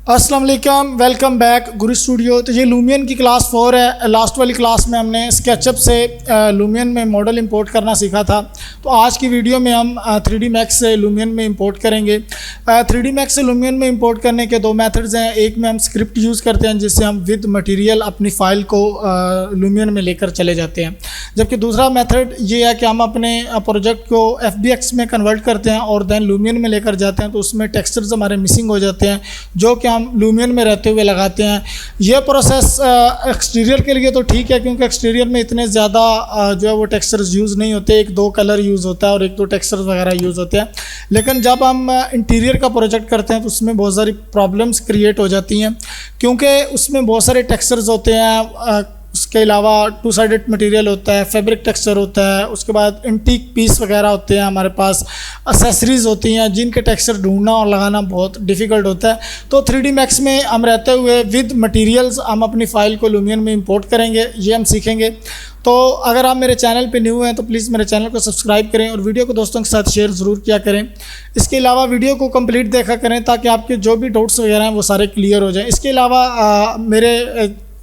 अस्सलाम वालेकुम, welcome back गुरु studio. तो ये लूमियन की क्लास 4 है। लास्ट वाली क्लास में हमने स्केचअप से लूमियन में मॉडल इंपोर्ट करना सीखा था। तो आज की वीडियो में हम 3D मैक्स से लूमियन में इंपोर्ट करेंगे। 3D मैक्स से लूमियन में इंपोर्ट करने के दो मेथड्स हैं। एक में हम स्क्रिप्ट यूज़ करते हैं जिससे हम विद मटेरियल अपनी फ़ाइल को लूमियन में लेकर चले जाते हैं, जबकि दूसरा मेथड ये है कि हम अपने प्रोजेक्ट को FBX में कन्वर्ट करते हैं और दैन लूमियन में लेकर जाते हैं। तो उसमें टेक्सचर्स हमारे मिसिंग हो जाते हैं जो कि हम लूमियन में रहते हुए लगाते हैं। यह प्रोसेस एक्सटीरियर के लिए तो ठीक है, क्योंकि एक्सटीरियर में इतने ज़्यादा जो है वो टेक्सचर्स यूज़ नहीं होते। एक दो कलर यूज़ होता है और एक दो टेक्सचर्स वगैरह यूज़ होते हैं। लेकिन जब हम इंटीरियर का प्रोजेक्ट करते हैं तो उसमें बहुत सारी प्रॉब्लम्स क्रिएट हो जाती हैं, क्योंकि उसमें बहुत सारे टेक्सचर्स होते हैं। उसके अलावा टू साइडेड मटेरियल होता है, फैब्रिक टेक्सचर होता है, उसके बाद एंटीक पीस वगैरह होते हैं, हमारे पास एक्सेसरीज़ होती हैं जिनके टेक्सचर ढूंढना और लगाना बहुत डिफ़िकल्ट होता है। तो 3D मैक्स में हम रहते हुए विद मटेरियल्स हम अपनी फ़ाइल को लूमियन में इंपोर्ट करेंगे, ये हम सीखेंगे। तो अगर आप मेरे चैनल पे न्यू हैं तो प्लीज़ मेरे चैनल को सब्सक्राइब करें और वीडियो को दोस्तों के साथ शेयर ज़रूर किया करें। इसके अलावा वीडियो को कंप्लीट देखा करें ताकि आपके जो भी डाउट्स वगैरह हैं वो सारे क्लियर हो जाएं। इसके अलावा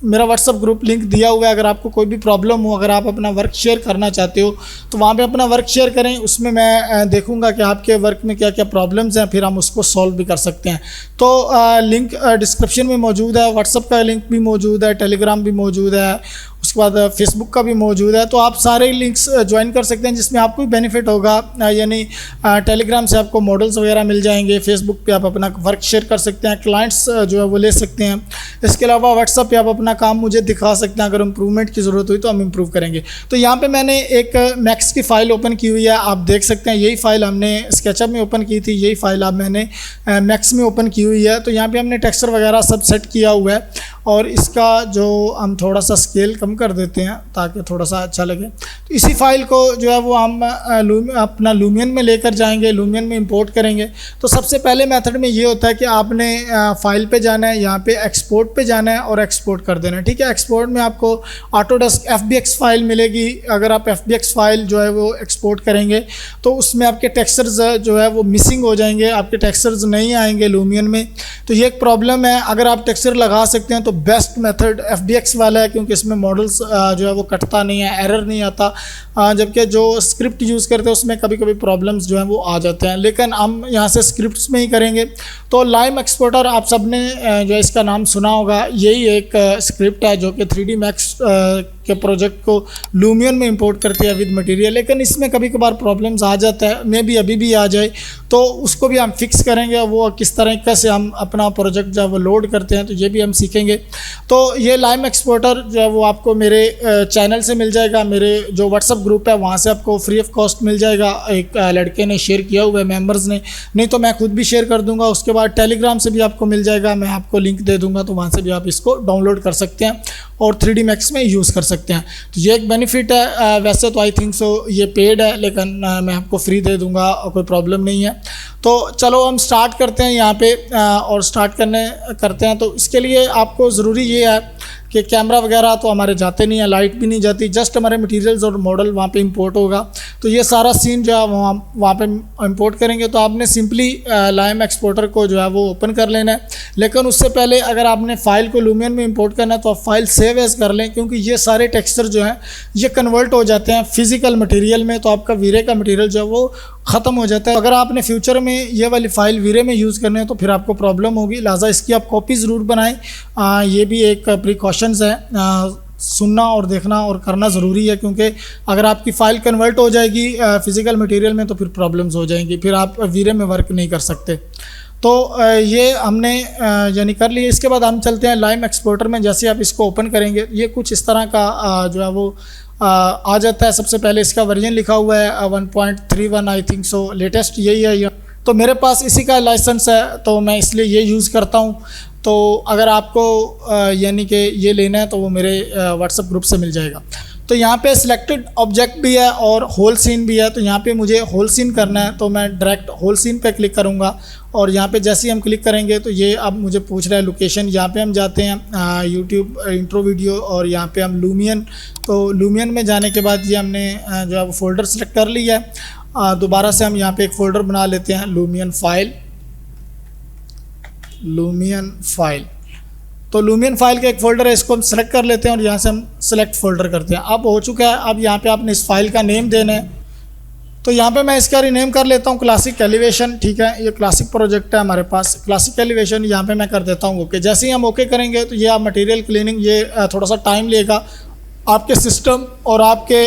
मेरा व्हाट्सअप ग्रुप लिंक दिया हुआ है। अगर आपको कोई भी प्रॉब्लम हो, अगर आप अपना वर्क शेयर करना चाहते हो तो वहाँ पे अपना वर्क शेयर करें। उसमें मैं देखूँगा कि आपके वर्क में क्या क्या प्रॉब्लम्स हैं, फिर हम उसको सॉल्व भी कर सकते हैं। तो लिंक डिस्क्रिप्शन में मौजूद है, व्हाट्सअप का लिंक भी मौजूद है, टेलीग्राम भी मौजूद है, उसके बाद फेसबुक का भी मौजूद है। तो आप सारे लिंक्स ज्वाइन कर सकते हैं जिसमें आपको भी बेनिफिट होगा। यानी टेलीग्राम से आपको मॉडल्स वगैरह मिल जाएंगे, फेसबुक पे आप अपना वर्क शेयर कर सकते हैं, क्लाइंट्स जो है वो ले सकते हैं। इसके अलावा व्हाट्सअप पे आप अपना काम मुझे दिखा सकते हैं। अगर इम्प्रूवमेंट की ज़रूरत हुई तो हम इम्प्रूव करेंगे। तो यहाँ पे मैंने एक मैक्स की फ़ाइल ओपन की हुई है, आप देख सकते हैं। यही फ़ाइल हमने स्केचअप में ओपन की थी, यही फ़ाइल अब मैंने मैक्स में ओपन की हुई है। तो यहाँ पे हमने टेक्सचर वगैरह सब सेट किया हुआ है और इसका जो हम थोड़ा सा स्केल कम कर देते हैं ताकि थोड़ा सा अच्छा लगे। तो इसी फाइल को जो है वो हम अपना लूमियन में लेकर जाएंगे, लूमियन में इंपोर्ट करेंगे। तो सबसे पहले मेथड में ये होता है कि आपने फ़ाइल पे जाना है, यहाँ पे एक्सपोर्ट पे जाना है और एक्सपोर्ट कर देना है। ठीक है, एक्सपोर्ट में आपको ऑटोडेस्क FBX फ़ाइल मिलेगी। अगर आप FBX फ़ाइल जो है वो एक्सपोर्ट करेंगे तो उसमें आपके टेक्सचर्स जो है वो मिसिंग हो जाएंगे, आपके टेक्सचर्स नहीं आएंगे लूमियन में। तो ये एक प्रॉब्लम है। अगर आप टेक्सचर लगा सकते हैं तो बेस्ट मेथड FBX वाला है, क्योंकि इसमें मॉडल्स जो है वो कटता नहीं है, एरर नहीं आता। जबकि जो स्क्रिप्ट यूज़ करते हैं उसमें कभी कभी प्रॉब्लम्स जो हैं वो आ जाते हैं। लेकिन हम यहाँ से स्क्रिप्ट्स में ही करेंगे। तो लाइम एक्सपोर्टर आप सब ने जो इसका नाम सुना होगा, यही एक स्क्रिप्ट है जो कि 3D मैक्स के प्रोजेक्ट को लूमियन में इंपोर्ट करती है विद मटेरियल। लेकिन इसमें कभी कभार प्रॉब्लम्स आ जाता है, मे भी अभी भी आ जाए, तो उसको भी हम फिक्स करेंगे। वो किस तरीके से हम अपना प्रोजेक्ट जो है वो लोड करते हैं तो ये भी हम सीखेंगे। तो ये लाइम एक्सपोर्टर जो है वो आपको मेरे चैनल से मिल जाएगा, मेरे जो व्हाट्सअप ग्रुप है वहाँ से आपको फ्री ऑफ कॉस्ट मिल जाएगा। एक लड़के ने शेयर किया हुआ है, मेंबर्स ने, नहीं तो मैं खुद भी शेयर कर दूंगा। उसके बाद टेलीग्राम से भी आपको मिल जाएगा, मैं आपको लिंक दे दूंगा, तो वहाँ से भी आप इसको डाउनलोड कर सकते हैं और 3D मैक्स में यूज़ कर सकते हैं। तो ये एक बेनिफिट है। वैसे तो आई थिंक सो ये पेड है, लेकिन मैं आपको फ्री दे दूंगा और कोई प्रॉब्लम नहीं है। तो चलो हम स्टार्ट करते हैं यहाँ पे और स्टार्ट करते हैं। तो इसके लिए आपको ज़रूरी ये है कि कैमरा वगैरह तो हमारे जाते नहीं है, लाइट भी नहीं जाती, जस्ट हमारे मटेरियल्स और मॉडल वहाँ पे इंपोर्ट होगा। तो ये सारा सीन जो है वहाँ पे इंपोर्ट करेंगे। तो आपने सिंपली लाइम एक्सपोर्टर को जो है वो ओपन कर लेना है। लेकिन उससे पहले अगर आपने फ़ाइल को लूमियन में इंपोर्ट करना है तो आप फाइल सेव एज कर लें, क्योंकि ये सारे टेक्सचर जो हैं ये कन्वर्ट हो जाते हैं फिज़िकल मटेरियल में। तो आपका वीरे का मटेरियल जो है वो ख़त्म हो जाता है। अगर आपने फ्यूचर में ये वाली फ़ाइल वीरे में यूज़ करनी है तो फिर आपको प्रॉब्लम होगी, लिहाजा इसकी आप कॉपी ज़रूर बनाएं। ये भी एक प्रिकॉशंस है, सुनना और देखना और करना ज़रूरी है, क्योंकि अगर आपकी फ़ाइल कन्वर्ट हो जाएगी फ़िज़िकल मटेरियल में तो फिर प्रॉब्लम्स हो जाएंगी, फिर आप वीरे में वर्क नहीं कर सकते। तो ये हमने यानी कर लिया। इसके बाद हम चलते हैं लाइम एक्सपोर्टर में। जैसे आप इसको ओपन करेंगे ये कुछ इस तरह का जो है वो आ जाता है। सबसे पहले इसका वर्जन लिखा हुआ है 1.31 आई थिंक सो, लेटेस्ट यही है ये। तो मेरे पास इसी का लाइसेंस है तो मैं इसलिए ये यूज़ करता हूँ। तो अगर आपको यानी कि ये लेना है तो वो मेरे व्हाट्सएप ग्रुप से मिल जाएगा। तो यहाँ पे सिलेक्टेड ऑब्जेक्ट भी है और होल सीन भी है। तो यहाँ पे मुझे होल सीन करना है तो मैं डायरेक्ट होल सीन पे क्लिक करूँगा और यहाँ पे जैसे ही हम क्लिक करेंगे तो ये अब मुझे पूछ रहा है लोकेशन। यहाँ पे हम जाते हैं यूट्यूब इंट्रो वीडियो और यहाँ पे हम लूमियन। तो लूमियन में जाने के बाद ये हमने जो है वो फ़ोल्डर सेलेक्ट कर लिया है। दोबारा से हम यहाँ पे एक फ़ोल्डर बना लेते हैं लूमियन फ़ाइल। Lumion file. तो लूमियन फाइल का एक फ़ोल्डर है, इसको हम सेलेक्ट कर लेते हैं और यहाँ से हम सेलेक्ट फ़ोल्डर करते हैं। अब हो चुका है। अब यहाँ पे आपने इस फाइल का नेम देना है। तो यहाँ पे मैं इसका रीनेम कर लेता हूँ क्लासिक एलिवेशन। ठीक है, ये क्लासिक प्रोजेक्ट है हमारे पास, क्लासिक एलिवेशन यहाँ पे मैं कर देता हूँ ओके। जैसे ही हम ओके करेंगे तो ये आप मटेरियल क्लीनिंग, ये थोड़ा सा टाइम लेगा आपके सिस्टम और आपके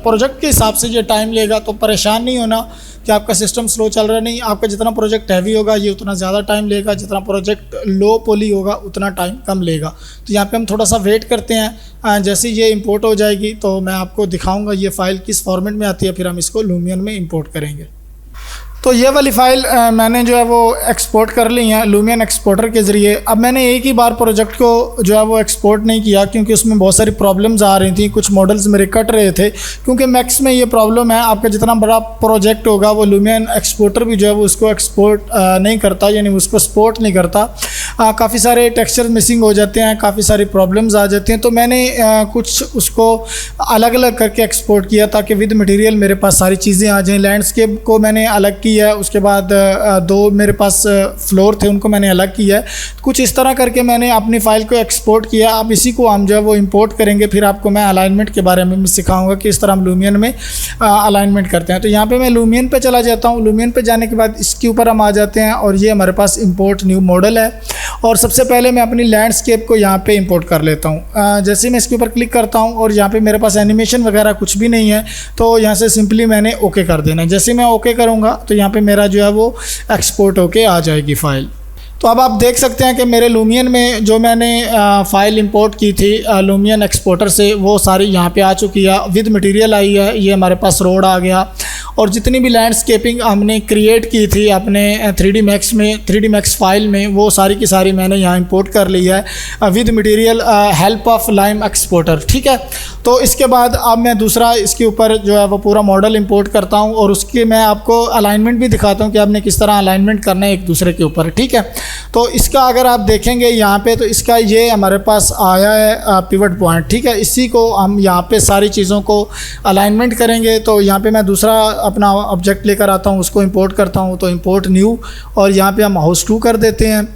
प्रोजेक्ट के हिसाब से ये टाइम लेगा। तो परेशान नहीं होना कि आपका सिस्टम स्लो चल रहा है, नहीं। आपका जितना प्रोजेक्ट हैवी होगा ये उतना ज़्यादा टाइम लेगा, जितना प्रोजेक्ट लो पोली होगा उतना टाइम कम लेगा। तो यहाँ पे हम थोड़ा सा वेट करते हैं। जैसे ये इंपोर्ट हो जाएगी तो मैं आपको दिखाऊंगा ये फ़ाइल किस फॉर्मेट में आती है, फिर हम इसको लूमियन में इंपोर्ट करेंगे। तो ये वाली फ़ाइल मैंने जो है वो एक्सपोर्ट कर ली है लूमियन एक्सपोर्टर के ज़रिए। अब मैंने एक ही बार प्रोजेक्ट को जो है वो एक्सपोर्ट नहीं किया क्योंकि उसमें बहुत सारी प्रॉब्लम्स आ रही थी, कुछ मॉडल्स मेरे कट रहे थे। क्योंकि मैक्स में ये प्रॉब्लम है, आपका जितना बड़ा प्रोजेक्ट होगा वो लूमियन एक्सपोर्टर भी जो है वो उसको एक्सपोर्ट नहीं करता, यानी उसको सपोर्ट नहीं करता। काफ़ी सारे टेक्सचर मिसिंग हो जाते हैं, काफ़ी सारी प्रॉब्लम्स आ जाती हैं। तो मैंने कुछ उसको अलग अलग करके एक्सपोर्ट किया ताकि विद मटेरियल मेरे पास सारी चीज़ें आ जाएं। लैंडस्केप को मैंने अलग किया है, उसके बाद दो मेरे पास फ्लोर थे उनको मैंने अलग किया है। कुछ इस तरह करके मैंने अपनी फ़ाइल को एक्सपोर्ट किया। अब इसी को हम जो है वो इंपोर्ट करेंगे, फिर आपको मैं अलाइनमेंट के बारे में सिखाऊंगा कि इस तरह हम लूमियन में अलाइनमेंट करते हैं। तो यहाँ पे मैं लूमियन पे चला जाता हूँ। लूमियन पे जाने के बाद इसके ऊपर हम आ जाते हैं और ये हमारे पास इंपोर्ट न्यू मॉडल है। और सबसे पहले मैं अपनी लैंडस्केप को यहाँ पे इंपोर्ट कर लेता हूँ। जैसे मैं इसके ऊपर क्लिक करता हूँ और यहाँ पे मेरे पास एनिमेशन वगैरह कुछ भी नहीं है, तो यहाँ से सिंपली मैंने ओके कर देना है। जैसे मैं ओके करूँगा तो यहाँ पे मेरा जो है वो एक्सपोर्ट होके आ जाएगी फ़ाइल। तो अब आप देख सकते हैं कि मेरे लूमियन में जो मैंने फ़ाइल इंपोर्ट की थी लूमियन एक्सपोर्टर से, वो सारी यहाँ पे आ चुकी है, विद मटेरियल आई है। ये हमारे पास रोड आ गया और जितनी भी लैंडस्केपिंग हमने क्रिएट की थी अपने 3D मैक्स में, 3D मैक्स फाइल में, वो सारी की सारी मैंने यहाँ इंपोर्ट कर ली है with material help of lime exporter. ठीक है, तो इसके बाद अब मैं दूसरा इसके ऊपर जो है वो पूरा मॉडल इंपोर्ट करता हूँ और उसके मैं आपको अलाइनमेंट भी दिखाता हूँ कि आपने किस तरह अलाइनमेंट करना है एक दूसरे के ऊपर। ठीक है, तो इसका अगर आप देखेंगे यहाँ पे तो इसका ये हमारे पास आया है पिवट पॉइंट। ठीक है, इसी को हम यहाँ पे सारी चीज़ों को अलाइनमेंट करेंगे। तो यहाँ पे मैं दूसरा अपना ऑब्जेक्ट लेकर आता हूँ, उसको इंपोर्ट करता हूँ। तो इंपोर्ट न्यू और यहाँ पे हम हाउस 2 कर देते हैं।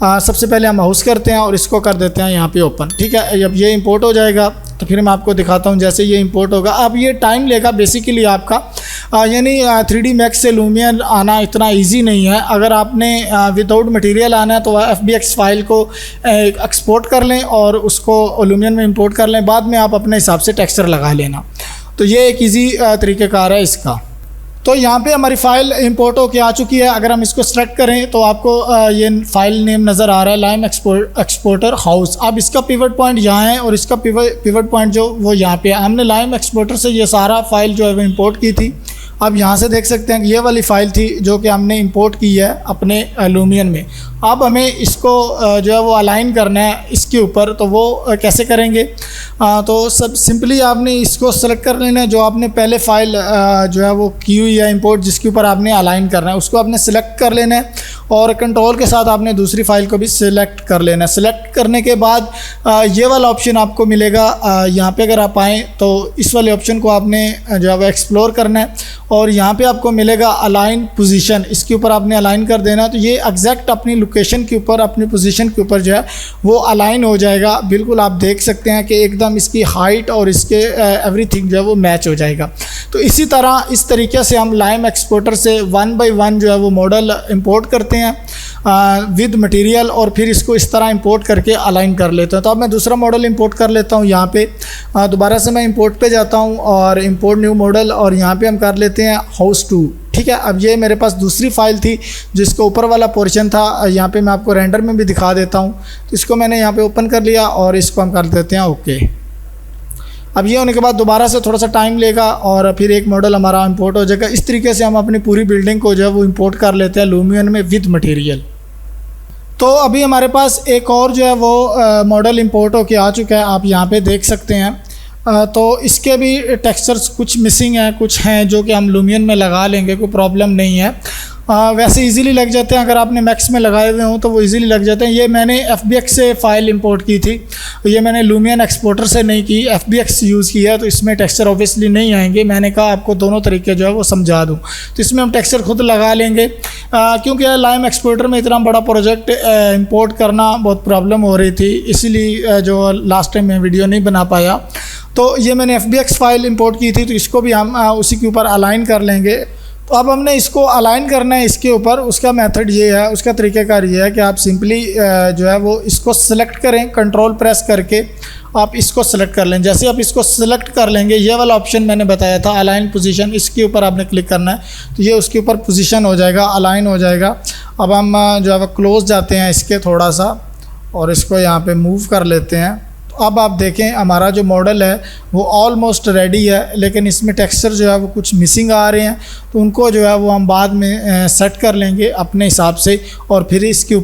सबसे पहले हम हाउस करते हैं और इसको कर देते हैं यहाँ पे ओपन। ठीक है, जब ये इंपोर्ट हो जाएगा तो फिर मैं आपको दिखाता हूँ जैसे ये इंपोर्ट होगा। अब ये टाइम लेगा बेसिकली आपका, यानी 3D मैक्स से लूमियन आना इतना इजी नहीं है। अगर आपने विदाउट मटेरियल आना है तो FBX फाइल को एक्सपोर्ट कर लें और उसको लूमियन में इंपोर्ट कर लें, बाद में आप अपने हिसाब से टेक्सचर लगा लेना। तो ये एक ईजी तरीक़ेकार है इसका। तो यहाँ पे हमारी फ़ाइल इंपोर्ट होके आ चुकी है। अगर हम इसको सेलेक्ट करें तो आपको ये फ़ाइल नेम नज़र आ रहा है, लाइम एक्सपोर्टर हाउस। अब इसका पिवट पॉइंट यहाँ है और इसका पिवट पॉइंट जो वो यहाँ पे है। हमने लाइम एक्सपोर्टर से ये सारा फ़ाइल जो है वो इंपोर्ट की थी। अब यहाँ से देख सकते हैं कि ये वाली फ़ाइल थी जो कि हमने इंपोर्ट की है अपने लूमियन में। अब हमें इसको जो है वो अलाइन करना है इसके ऊपर, तो वो कैसे करेंगे? तो सब सिंपली आपने इसको सेलेक्ट कर लेना है, जो आपने पहले फ़ाइल जो है वो की हुई है इंपोर्ट, जिसके ऊपर आपने अलाइन करना है उसको आपने सेलेक्ट कर लेना है और कंट्रोल के साथ आपने दूसरी फ़ाइल को भी सिलेक्ट कर लेना है। सेलेक्ट करने के बाद ये वाला ऑप्शन आपको मिलेगा। यहाँ पे अगर आप आएँ तो इस वाले ऑप्शन को आपने जो है वो एक्सप्लोर करना है और यहाँ पे आपको मिलेगा अलाइन पोजीशन, इसके ऊपर आपने अलाइन कर देना। तो ये एग्जैक्ट अपनी लोकेशन के ऊपर, अपनी पोजीशन के ऊपर जो है वो अलाइन हो जाएगा। बिल्कुल आप देख सकते हैं कि एकदम इसकी हाइट और इसके एवरीथिंग जो है वो मैच हो जाएगा। तो इसी तरह इस तरीके से हम लाइम एक्सपोर्टर से 1 बाय 1 जो है वो मॉडल इंपोर्ट करते हैं विद मटेरियल और फिर इसको इस तरह इंपोर्ट करके अलाइन कर लेते हैं। तो अब मैं दूसरा मॉडल इंपोर्ट कर लेता हूँ। यहाँ पे दोबारा से मैं इंपोर्ट पे जाता हूँ और इंपोर्ट न्यू मॉडल और यहाँ पे हम कर लेते हैं हाउस 2। ठीक है, अब ये मेरे पास दूसरी फ़ाइल थी जिसका ऊपर वाला पोर्शन था, यहाँ पे मैं आपको रेंडर में भी दिखा देता हूँ। तो इसको मैंने यहाँ पे ओपन कर लिया और इसको हम कर देते हैं ओके। अब ये होने के बाद दोबारा से थोड़ा सा टाइम लेगा और फिर एक मॉडल हमारा इंपोर्ट हो जाएगा। इस तरीके से हम अपनी पूरी बिल्डिंग को जो है वो इंपोर्ट कर लेते हैं लूमियन में विद मटेरियल। तो अभी हमारे पास एक और जो है वो मॉडल इंपोर्ट होके आ चुका है, आप यहाँ पे देख सकते हैं। तो इसके भी टेक्सचर्स कुछ मिसिंग हैं, कुछ हैं जो कि हम लूमियन में लगा लेंगे, कोई प्रॉब्लम नहीं है। वैसे इजीली लग जाते हैं, अगर आपने मैक्स में लगाए हुए हों तो वो इजीली लग जाते हैं। ये मैंने FBX से फ़ाइल इंपोर्ट की थी, ये मैंने लूमियन एक्सपोर्टर से नहीं की, FBX यूज़ किया, तो इसमें टेक्सचर ऑब्वियसली नहीं आएंगे। मैंने कहा आपको दोनों तरीके जो है वो समझा दूँ, तो इसमें हम टेक्सचर खुद लगा लेंगे, क्योंकि लाइम एक्सपोर्टर में इतना बड़ा प्रोजेक्ट इंपोर्ट करना बहुत प्रॉब्लम हो रही थी, इसीलिए जो लास्ट टाइम मैं वीडियो नहीं बना पाया। तो ये मैंने FBX फ़ाइल इंपोर्ट की थी, तो इसको भी हम उसी के ऊपर अलाइन कर लेंगे। तो अब हमने इसको अलाइन करना है इसके ऊपर। उसका मेथड ये है, उसका तरीक़ाकार ये है कि आप सिंपली जो है वो इसको सेलेक्ट करें, कंट्रोल प्रेस करके आप इसको सेलेक्ट कर लें। जैसे आप इसको सेलेक्ट कर लेंगे, ये वाला ऑप्शन मैंने बताया था अलाइन पोजीशन, इसके ऊपर आपने क्लिक करना है, तो ये उसके ऊपर पोजीशन हो जाएगा, अलाइन हो जाएगा। अब हम जो है वो क्लोज जाते हैं इसके थोड़ा सा, और इसको यहाँ पे मूव कर लेते हैं। तो अब आप देखें हमारा जो मॉडल है वो ऑलमोस्ट रेडी है, लेकिन इसमें टेक्सचर जो है वो कुछ मिसिंग आ रहे हैं, तो उनको जो है वो हम बाद में सेट कर लेंगे अपने हिसाब से, और फिर इसके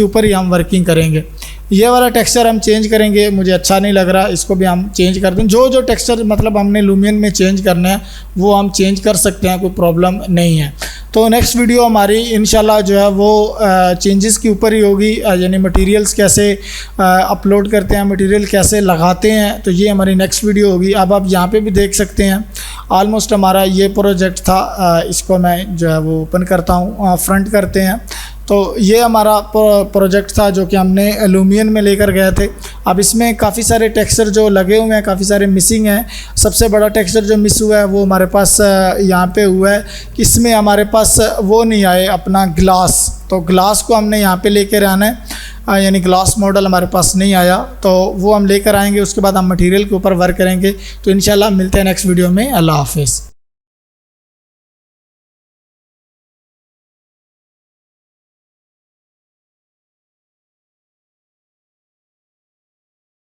ऊपर ही हम वर्किंग करेंगे। ये वाला टेक्सचर हम चेंज करेंगे, मुझे अच्छा नहीं लग रहा, इसको भी हम चेंज कर दें। जो टेक्सचर मतलब हमने लूमियन में चेंज करना है वो हम चेंज कर सकते हैं, कोई प्रॉब्लम नहीं है। तो नेक्स्ट वीडियो हमारी इंशाल्लाह जो है वो चेंजेस के ऊपर ही होगी, यानी मटेरियल्स कैसे अपलोड करते हैं, मटेरियल कैसे लगाते हैं, तो ये हमारी नेक्स्ट वीडियो होगी। अब आप यहाँ पे भी देख सकते हैं ऑलमोस्ट हमारा ये प्रोजेक्ट था, इसको मैं जो है वो ओपन करता हूँ, फ्रंट करते हैं। तो ये हमारा प्रोजेक्ट था जो कि हमने लूमियन में लेकर गए थे। अब इसमें काफ़ी सारे टेक्सचर जो लगे हुए हैं, काफ़ी सारे मिसिंग हैं। सबसे बड़ा टेक्सचर जो मिस हुआ है वो हमारे पास यहाँ पे हुआ है कि इसमें हमारे पास वो नहीं आए अपना ग्लास, तो ग्लास को हमने यहाँ पे लेकर आना है, यानी ग्लास मॉडल हमारे पास नहीं आया, तो वो हम लेकर आएंगे। उसके बाद हम मटेरियल के ऊपर वर्क करेंगे। तो इंशाल्लाह मिलते हैं नेक्स्ट वीडियो में। अल्लाह हाफिज़।